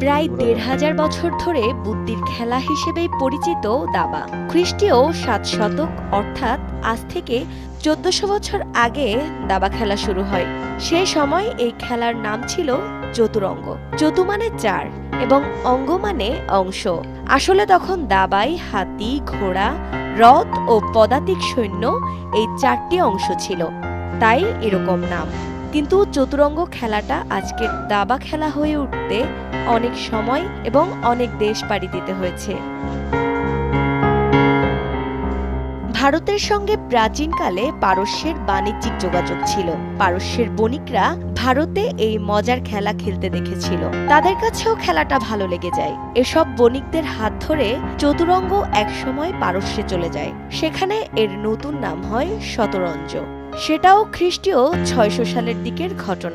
প্রায় ১৫০০ বছর ধরে বুদ্ধির খেলা হিসেবেই পরিচিত দাবা। খ্রিস্টীয় ৭ শতক অর্থাৎ আজ থেকে ১৪০০ বছর আগে দাবা খেলা শুরু হয়। সে সময় এই খেলার নাম ছিল চতুরঙ্গ। চতু মানে ৪ এবং অঙ্গ মানে অংশ। আসলে তখন দাবায় হাতি, ঘোড়া, রথ ও পদাতিক সৈন্য এই ৪টি অংশ ছিল, তাই এরকম নাম। কিন্তু চতুরঙ্গ খেলাটা আজকের দাবা খেলা হয়ে উঠতে অনেক সময় এবং অনেক দেশ পাড়ি দিতে হয়েছে। ভারতের সঙ্গে প্রাচীনকালে পারস্যের বাণিজ্যিক যোগাযোগ ছিল। পারস্যের বণিকরা ভারতে এই মজার খেলা খেলতে দেখেছিল, তাদের কাছেও খেলাটা ভালো লেগে যায়। এসব বণিকদের হাত ধরে চতুরঙ্গ একসময় পারস্যে চলে যায়। সেখানে এর নতুন নাম হয় শতরঞ্জ। সেটাও খ্রিস্টীয় ৬০০ সালের দিকের ঘটনা।